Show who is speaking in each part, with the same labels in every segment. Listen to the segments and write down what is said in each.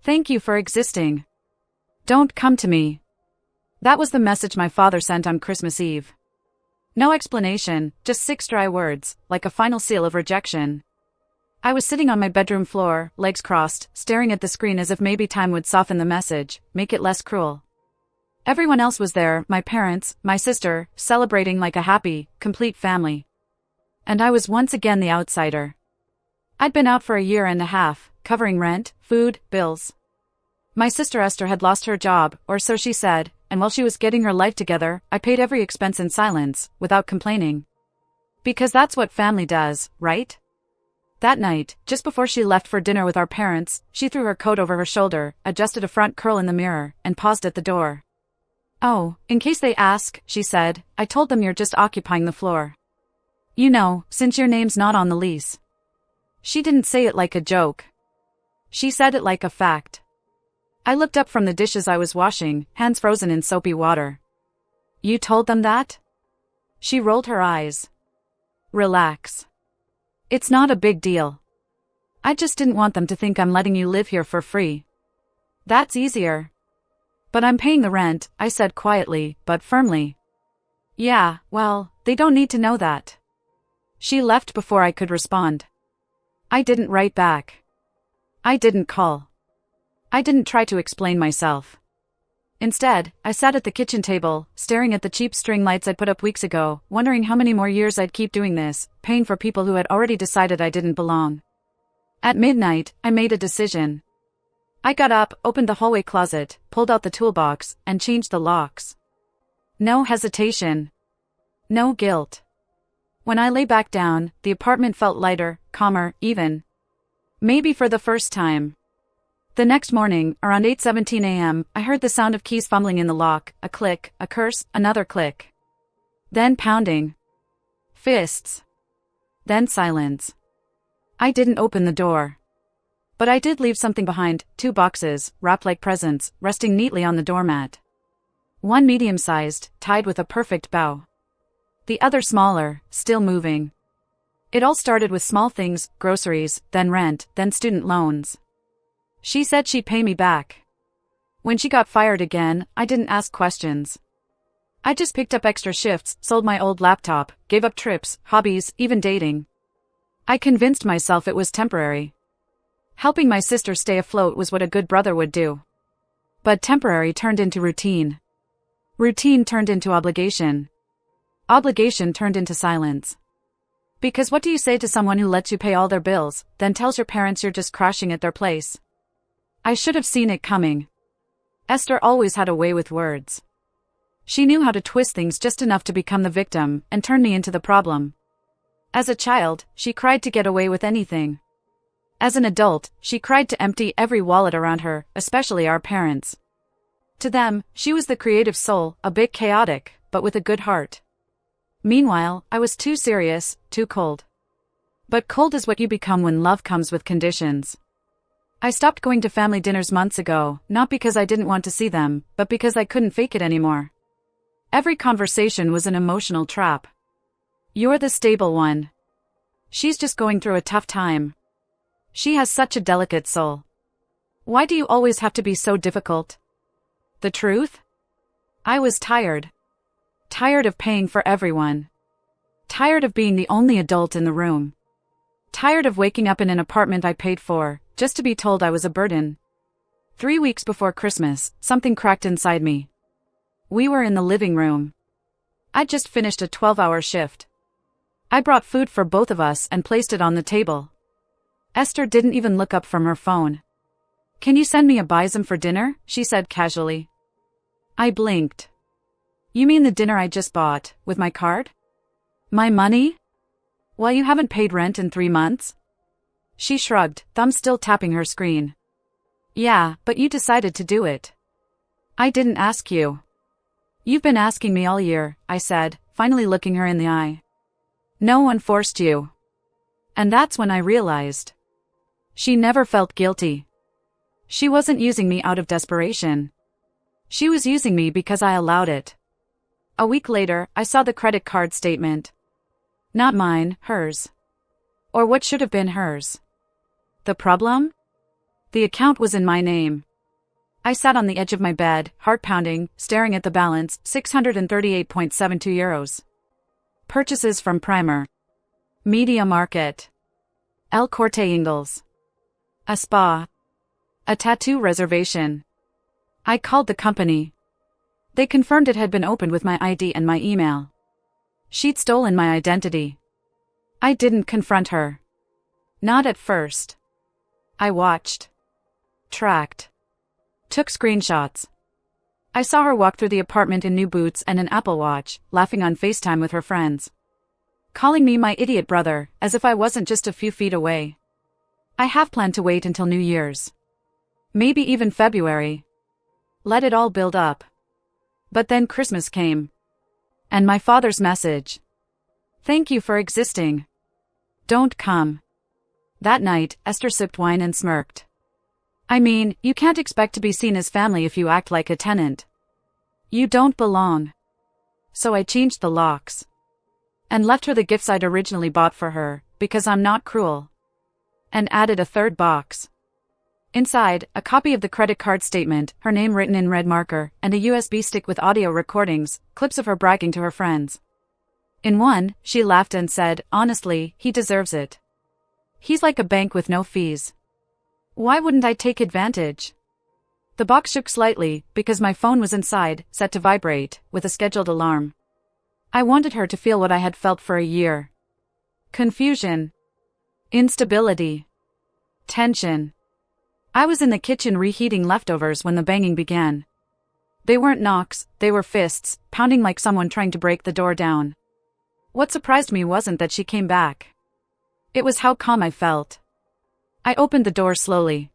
Speaker 1: Thank you for existing. Don't come to me. That was the message my father sent on Christmas Eve. No explanation, just 6 dry words, like a final seal of rejection. I was sitting on my bedroom floor, legs crossed, staring at the screen as if maybe time would soften the message, make it less cruel. Everyone else was there, my parents, my sister, celebrating like a happy, complete family. And I was once again the outsider. I'd been out for a year and a half, covering rent, food, bills. My sister Esther had lost her job, or so she said, and while she was getting her life together, I paid every expense in silence, without complaining. Because that's what family does, right? That night, just before she left for dinner with our parents, she threw her coat over her shoulder, adjusted a front curl in the mirror, and paused at the door. "Oh, in case they ask," she said, "I told them you're just occupying the floor. You know, since your name's not on the lease." She didn't say it like a joke. She said it like a fact. I looked up from the dishes I was washing, hands frozen in soapy water. "You told them that?" She rolled her eyes. "Relax. It's not a big deal. I just didn't want them to think I'm letting you live here for free. That's easier." "But I'm paying the rent," I said quietly, but firmly. "Yeah, well, they don't need to know that." She left before I could respond. I didn't write back. I didn't call. I didn't try to explain myself. Instead, I sat at the kitchen table, staring at the cheap string lights I'd put up weeks ago, wondering how many more years I'd keep doing this, paying for people who had already decided I didn't belong. At midnight, I made a decision. I got up, opened the hallway closet, pulled out the toolbox, and changed the locks. No hesitation. No guilt. When I lay back down, the apartment felt lighter, calmer, even. Maybe for the first time. The next morning, around 8:17 a.m., I heard the sound of keys fumbling in the lock, a click, a curse, another click. Then pounding. Fists. Then silence. I didn't open the door. But I did leave something behind, 2 boxes, wrapped like presents, resting neatly on the doormat. One medium-sized, tied with a perfect bow. The other smaller, still moving. It all started with small things, groceries, then rent, then student loans. She said she'd pay me back. When she got fired again, I didn't ask questions. I just picked up extra shifts, sold my old laptop, gave up trips, hobbies, even dating. I convinced myself it was temporary. Helping my sister stay afloat was what a good brother would do. But temporary turned into routine. Routine turned into obligation. Obligation turned into silence. Because what do you say to someone who lets you pay all their bills, then tells your parents you're just crashing at their place? I should have seen it coming. Esther always had a way with words. She knew how to twist things just enough to become the victim and turn me into the problem. As a child, she cried to get away with anything. As an adult, she cried to empty every wallet around her, especially our parents. To them, she was the creative soul, a bit chaotic, but with a good heart. Meanwhile, I was too serious, too cold. But cold is what you become when love comes with conditions. I stopped going to family dinners months ago, not because I didn't want to see them, but because I couldn't fake it anymore. Every conversation was an emotional trap. "You're the stable one. She's just going through a tough time. She has such a delicate soul. Why do you always have to be so difficult?" The truth? I was tired. Tired of paying for everyone. Tired of being the only adult in the room. Tired of waking up in an apartment I paid for, just to be told I was a burden. 3 weeks before Christmas, something cracked inside me. We were in the living room. I'd just finished a 12-hour shift. I brought food for both of us and placed it on the table. Esther didn't even look up from her phone. "Can you send me a bison for dinner?" she said casually. I blinked. "You mean the dinner I just bought, with my card? My money? Well, you haven't paid rent in 3 months?" She shrugged, thumb still tapping her screen. "Yeah, but you decided to do it." "I didn't ask you." "You've been asking me all year," I said, finally looking her in the eye. "No one forced you." And that's when I realized. She never felt guilty. She wasn't using me out of desperation. She was using me because I allowed it. A week later, I saw the credit card statement. Not mine, hers. Or what should have been hers. The problem? The account was in my name. I sat on the edge of my bed, heart pounding, staring at the balance, €638.72. Purchases from Primer. Media Market. El Corte Inglés. A spa. A tattoo reservation. I called the company. They confirmed it had been opened with my ID and my email. She'd stolen my identity. I didn't confront her. Not at first. I watched. Tracked. Took screenshots. I saw her walk through the apartment in new boots and an Apple Watch, laughing on FaceTime with her friends. Calling me my idiot brother, as if I wasn't just a few feet away. I have planned to wait until New Year's. Maybe even February. Let it all build up. But then Christmas came. And my father's message. Thank you for existing. Don't come. That night, Esther sipped wine and smirked. I mean, you can't expect to be seen as family if you act like a tenant. You don't belong. So I changed the locks. And left her the gifts I'd originally bought for her, because I'm not cruel. And added a third box. Inside, a copy of the credit card statement, her name written in red marker, and a USB stick with audio recordings, clips of her bragging to her friends. In one, she laughed and said, honestly, he deserves it. He's like a bank with no fees. Why wouldn't I take advantage? The box shook slightly, because my phone was inside, set to vibrate, with a scheduled alarm. I wanted her to feel what I had felt for a year. Confusion. Instability. Tension. I was in the kitchen reheating leftovers when the banging began. They weren't knocks, they were fists, pounding like someone trying to break the door down. What surprised me wasn't that she came back. It was how calm I felt. I opened the door slowly.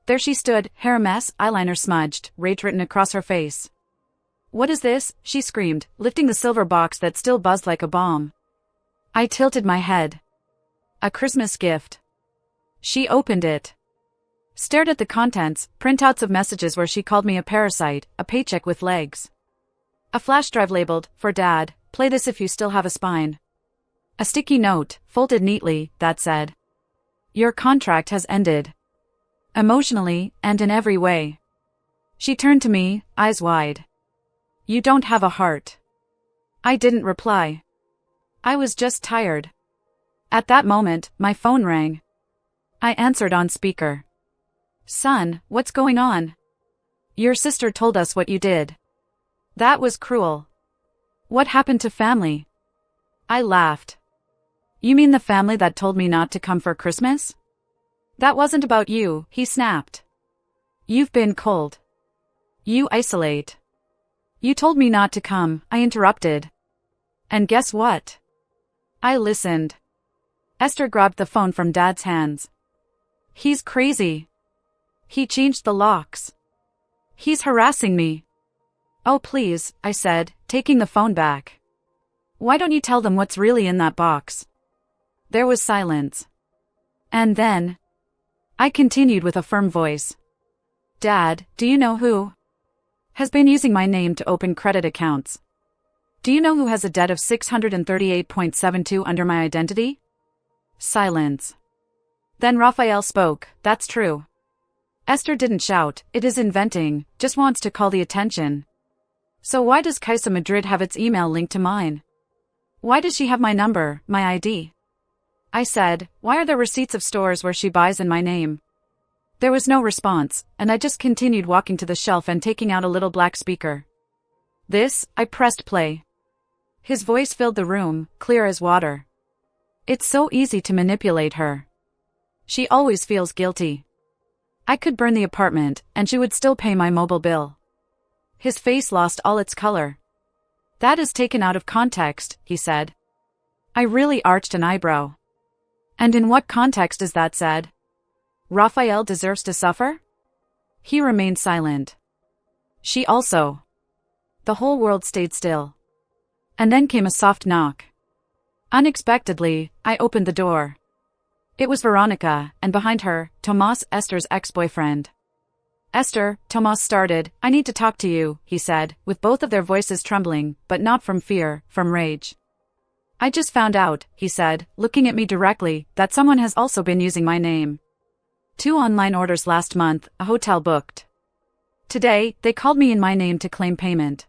Speaker 1: There she stood, hair a mess, eyeliner smudged, rage written across her face. What is this? She screamed, lifting the silver box that still buzzed like a bomb. I tilted my head. A Christmas gift. She opened it. Stared at the contents, printouts of messages where she called me a parasite, a paycheck with legs. A flash drive labeled, for Dad, play this if you still have a spine. A sticky note, folded neatly, that said, your contract has ended. Emotionally, and in every way. She turned to me, eyes wide. You don't have a heart. I didn't reply. I was just tired. At that moment, my phone rang. I answered on speaker. Son, what's going on? Your sister told us what you did. That was cruel. What happened to family? I laughed. You mean the family that told me not to come for Christmas? That wasn't about you, he snapped. You've been cold. You isolate. You told me not to come, I interrupted. And guess what? I listened. Esther grabbed the phone from Dad's hands. He's crazy. He changed the locks. He's harassing me. Oh please, I said, taking the phone back. Why don't you tell them what's really in that box? There was silence. And then, I continued with a firm voice. Dad, do you know who has been using my name to open credit accounts? Do you know who has a debt of $638.72 under my identity? Silence. Then Raphael spoke, that's true. Esther didn't shout, it is inventing, just wants to call the attention. So why does Kaisa Madrid have its email linked to mine? Why does she have my number, my ID? I said, why are there receipts of stores where she buys in my name? There was no response, and I just continued walking to the shelf and taking out a little black speaker. This, I pressed play. His voice filled the room, clear as water. It's so easy to manipulate her. She always feels guilty. I could burn the apartment, and she would still pay my mobile bill. His face lost all its color. That is taken out of context, he said. I really arched an eyebrow. And in what context is that said? Raphael deserves to suffer? He remained silent. She also. The whole world stayed still. And then came a soft knock. Unexpectedly, I opened the door. It was Veronica, and behind her, Tomas, Esther's ex-boyfriend. Esther, Tomas started, I need to talk to you, he said, with both of their voices trembling, but not from fear, from rage. I just found out, he said, looking at me directly, that someone has also been using my name. 2 online orders last month, a hotel booked. Today, they called me in my name to claim payment.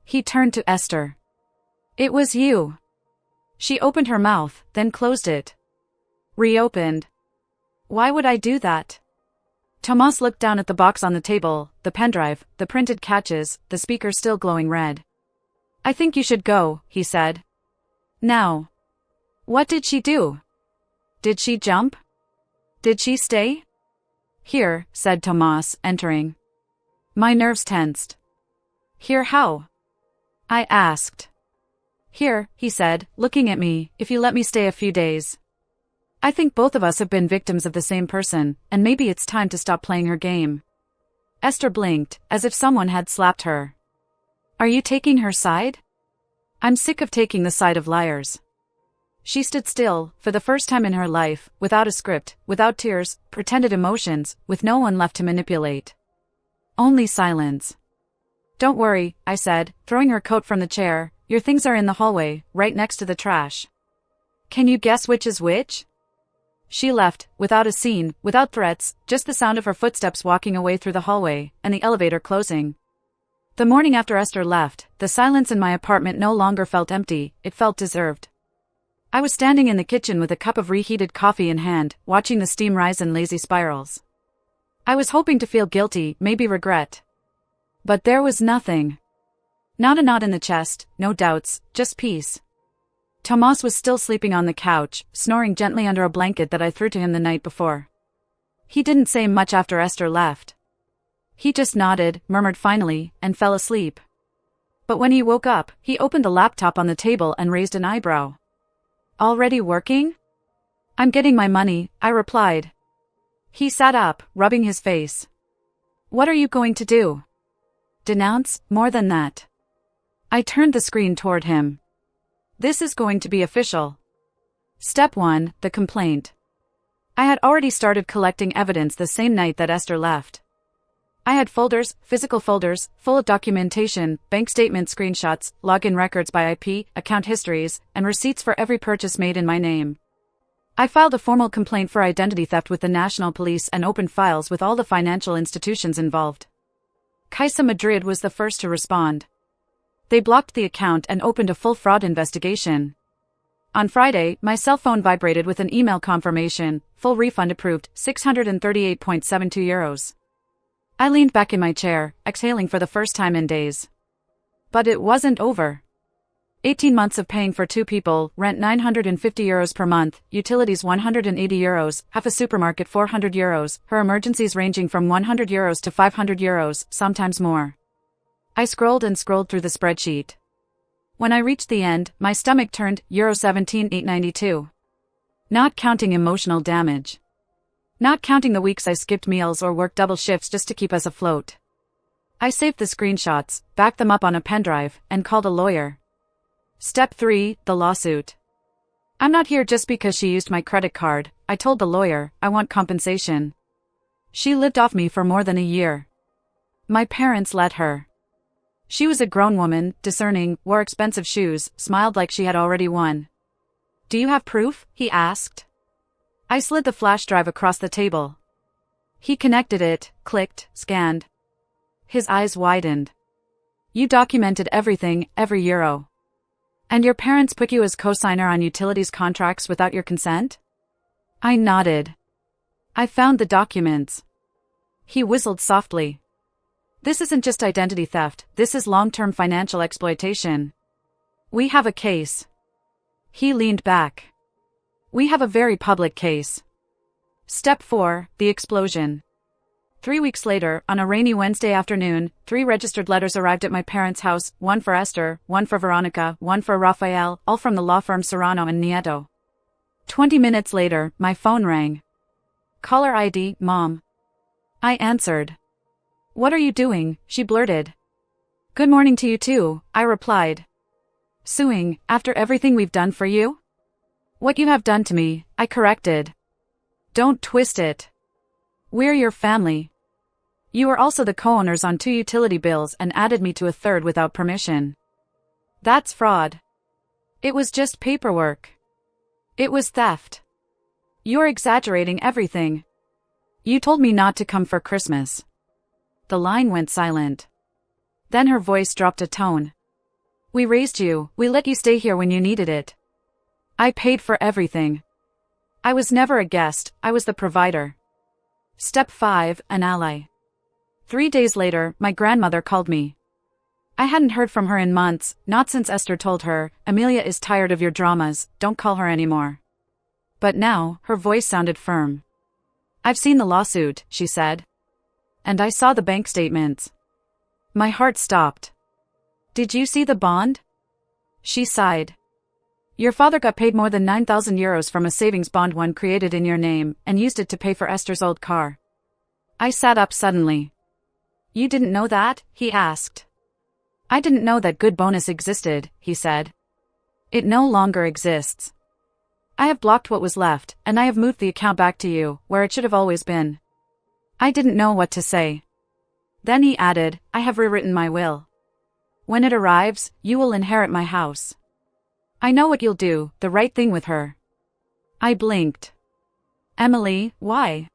Speaker 1: He turned to Esther. It was you. She opened her mouth, then closed it. Reopened. Why would I do that? Tomas looked down at the box on the table, the pendrive, the printed catches, the speaker still glowing red. I think you should go, he said. Now. What did she do? Did she jump? Did she stay? Here, said Tomas, entering. My nerves tensed. Here how? I asked. Here, he said, looking at me, if you let me stay a few days. I think both of us have been victims of the same person, and maybe it's time to stop playing her game. Esther blinked, as if someone had slapped her. Are you taking her side? I'm sick of taking the side of liars. She stood still, for the first time in her life, without a script, without tears, pretended emotions, with no one left to manipulate. Only silence. Don't worry, I said, throwing her coat from the chair, your things are in the hallway, right next to the trash. Can you guess which is which? She left, without a scene, without threats, just the sound of her footsteps walking away through the hallway, and the elevator closing. The morning after Esther left, the silence in my apartment no longer felt empty, it felt deserved. I was standing in the kitchen with a cup of reheated coffee in hand, watching the steam rise in lazy spirals. I was hoping to feel guilty, maybe regret. But there was nothing. Not a knot in the chest, no doubts, just peace. Tomas was still sleeping on the couch, snoring gently under a blanket that I threw to him the night before. He didn't say much after Esther left. He just nodded, murmured finally, and fell asleep. But when he woke up, he opened the laptop on the table and raised an eyebrow. Already working? I'm getting my money, I replied. He sat up, rubbing his face. What are you going to do? Denounce, more than that. I turned the screen toward him. This is going to be official. Step 1, the complaint. I had already started collecting evidence the same night that Esther left. I had folders, physical folders, full of documentation, bank statement screenshots, login records by IP, account histories, and receipts for every purchase made in my name. I filed a formal complaint for identity theft with the National Police and opened files with all the financial institutions involved. Caixa Madrid was the first to respond. They blocked the account and opened a full fraud investigation. On Friday, my cell phone vibrated with an email confirmation, full refund approved, €638.72. I leaned back in my chair, exhaling for the first time in days. But it wasn't over. 18 months of paying for 2 people, rent €950 per month, utilities €180, half a supermarket €400, her emergencies ranging from €100 to €500, sometimes more. I scrolled and scrolled through the spreadsheet. When I reached the end, my stomach turned, €17,892. Not counting emotional damage. Not counting the weeks I skipped meals or worked double shifts just to keep us afloat. I saved the screenshots, backed them up on a pendrive, and called a lawyer. Step 3, the lawsuit. I'm not here just because she used my credit card, I told the lawyer, I want compensation. She lived off me for more than a year. My parents let her. She was a grown woman, discerning, wore expensive shoes, smiled like she had already won. Do you have proof? He asked. I slid the flash drive across the table. He connected it, clicked, scanned. His eyes widened. You documented everything, every euro. And your parents put you as co-signer on utilities contracts without your consent? I nodded. I found the documents. He whistled softly. This isn't just identity theft, this is long-term financial exploitation. We have a case. He leaned back. We have a very public case. Step 4, the explosion. 3 weeks later, on a rainy Wednesday afternoon, 3 registered letters arrived at my parents' house, one for Esther, one for Veronica, one for Rafael, all from the law firm Serrano and Nieto. 20 minutes later, my phone rang. Caller ID, Mom. I answered. What are you doing? She blurted. Good morning to you too, I replied. Suing, after everything we've done for you? What you have done to me, I corrected. Don't twist it. We're your family. You were also the co-owners on 2 utility bills and added me to a 3rd without permission. That's fraud. It was just paperwork. It was theft. You're exaggerating everything. You told me not to come for Christmas. The line went silent. Then her voice dropped a tone. We raised you, we let you stay here when you needed it. I paid for everything. I was never a guest, I was the provider. Step 5, an ally. 3 days later, my grandmother called me. I hadn't heard from her in months, not since Esther told her, Amelia is tired of your dramas, don't call her anymore. But now, her voice sounded firm. I've seen the lawsuit, she said. And I saw the bank statements. My heart stopped. Did you see the bond? She sighed. Your father got paid more than 9,000 euros from a savings bond one created in your name, and used it to pay for Esther's old car. I sat up suddenly. You didn't know that? He asked. I didn't know that good bonus existed, he said. It no longer exists. I have blocked what was left, and I have moved the account back to you, where it should have always been. I didn't know what to say. Then he added, I have rewritten my will. When it arrives, you will inherit my house. I know what you'll do, the right thing with her. I blinked. Emily, why?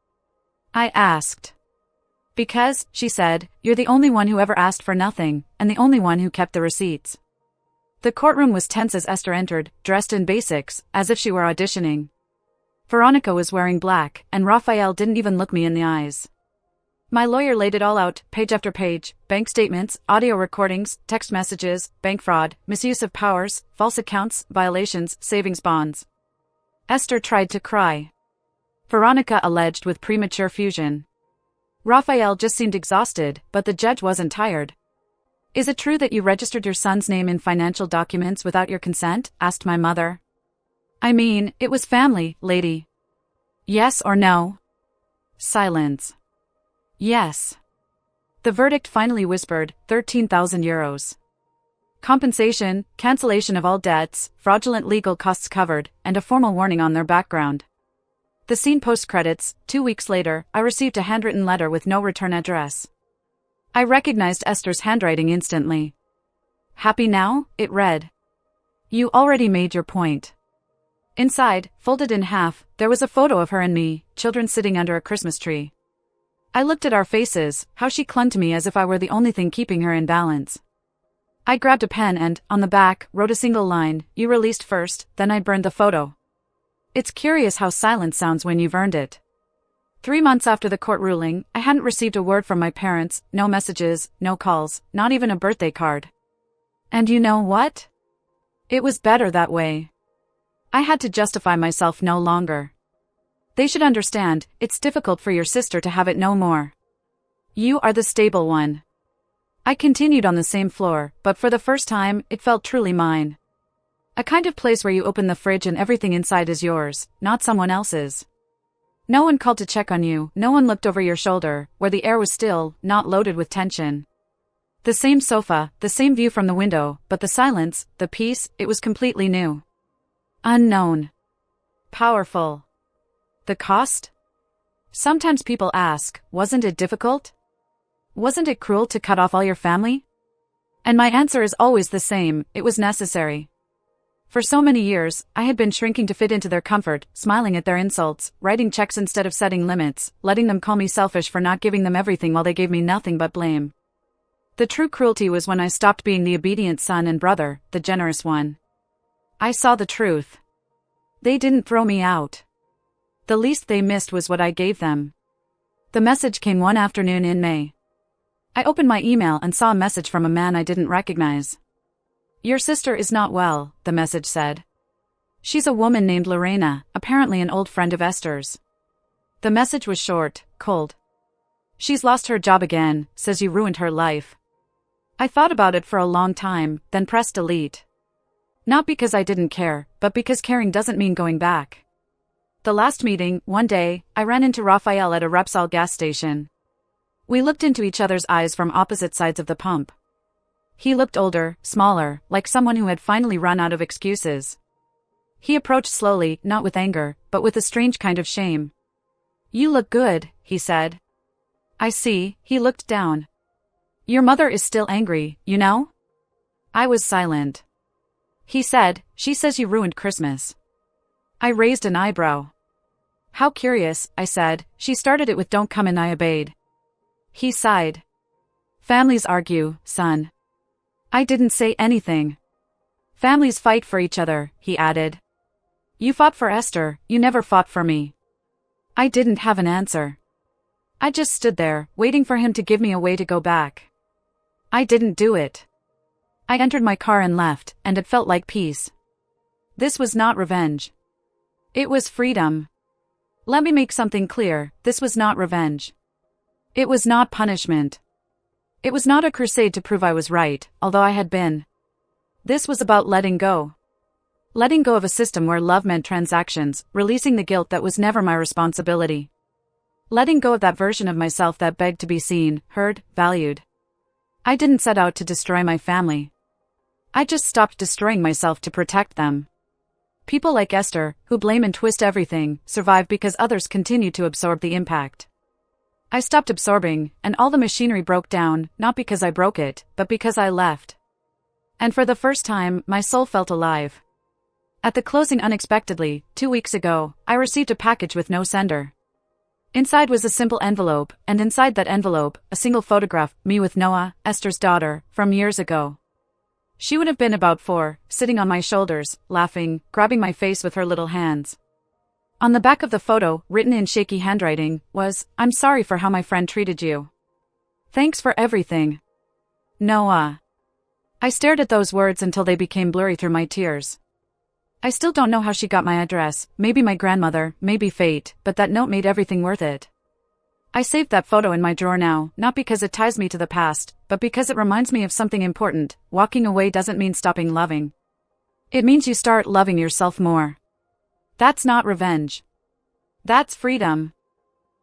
Speaker 1: I asked. Because, she said, you're the only one who ever asked for nothing, and the only one who kept the receipts. The courtroom was tense as Esther entered, dressed in basics, as if she were auditioning. Veronica was wearing black, and Raphael didn't even look me in the eyes. My lawyer laid it all out, page after page, bank statements, audio recordings, text messages, bank fraud, misuse of powers, false accounts, violations, savings bonds. Esther tried to cry. Veronica alleged with premature fusion. Raphael just seemed exhausted, but the judge wasn't tired. Is it true that you registered your son's name in financial documents without your consent? Asked my mother. I mean, it was family, lady. Yes or no? Silence. Yes. The verdict finally whispered, 13,000 euros. Compensation, cancellation of all debts, fraudulent legal costs covered, and a formal warning on their background. The scene post-credits. 2 weeks later, I received a handwritten letter with no return address. I recognized Esther's handwriting instantly. Happy now? It read. You already made your point. Inside, folded in half, there was a photo of her and me, children sitting under a Christmas tree. I looked at our faces, how she clung to me as if I were the only thing keeping her in balance. I grabbed a pen and, on the back, wrote a single line, you released first, then I burned the photo. It's curious how silence sounds when you've earned it. 3 months after the court ruling, I hadn't received a word from my parents, no messages, no calls, not even a birthday card. And you know what? It was better that way. I had to justify myself no longer. They should understand, it's difficult for your sister to have it no more. You are the stable one. I continued on the same floor, but for the first time, it felt truly mine. A kind of place where you open the fridge and everything inside is yours, not someone else's. No one called to check on you, no one looked over your shoulder, where the air was still, not loaded with tension. The same sofa, the same view from the window, but the silence, the peace, it was completely new. Unknown. Powerful. The cost? Sometimes people ask, wasn't it difficult? Wasn't it cruel to cut off all your family? And my answer is always the same, it was necessary. For so many years, I had been shrinking to fit into their comfort, smiling at their insults, writing checks instead of setting limits, letting them call me selfish for not giving them everything while they gave me nothing but blame. The true cruelty was when I stopped being the obedient son and brother, the generous one. I saw the truth. They didn't throw me out. The least they missed was what I gave them. The message came one afternoon in May. I opened my email and saw a message from a man I didn't recognize. Your sister is not well, the message said. She's a woman named Lorena, apparently an old friend of Esther's. The message was short, cold. She's lost her job again, says you ruined her life. I thought about it for a long time, then pressed delete. Not because I didn't care, but because caring doesn't mean going back. The last meeting, one day, I ran into Raphael at a Repsol gas station. We looked into each other's eyes from opposite sides of the pump. He looked older, smaller, like someone who had finally run out of excuses. He approached slowly, not with anger, but with a strange kind of shame. You look good, he said. I see, he looked down. Your mother is still angry, you know? I was silent. He said, she says you ruined Christmas. I raised an eyebrow. How curious, I said. She started it with don't come and I obeyed. He sighed. Families argue, son. I didn't say anything. Families fight for each other, he added. You fought for Esther, you never fought for me. I didn't have an answer. I just stood there, waiting for him to give me a way to go back. I didn't do it. I entered my car and left, and it felt like peace. This was not revenge. It was freedom. Let me make something clear, this was not revenge. It was not punishment. It was not a crusade to prove I was right, although I had been. This was about letting go. Letting go of a system where love meant transactions, releasing the guilt that was never my responsibility. Letting go of that version of myself that begged to be seen, heard, valued. I didn't set out to destroy my family. I just stopped destroying myself to protect them. People like Esther, who blame and twist everything, survive because others continue to absorb the impact. I stopped absorbing, and all the machinery broke down, not because I broke it, but because I left. And for the first time, my soul felt alive. At the closing unexpectedly, 2 weeks ago, I received a package with no sender. Inside was a simple envelope, and inside that envelope, a single photograph, me with Noah, Esther's daughter, from years ago. She would have been about 4, sitting on my shoulders, laughing, grabbing my face with her little hands. On the back of the photo, written in shaky handwriting, was, I'm sorry for how my friend treated you. Thanks for everything. Noah. I stared at those words until they became blurry through my tears. I still don't know how she got my address, maybe my grandmother, maybe fate, but that note made everything worth it. I saved that photo in my drawer now, not because it ties me to the past, but because it reminds me of something important. Walking away doesn't mean stopping loving. It means you start loving yourself more. That's not revenge. That's freedom.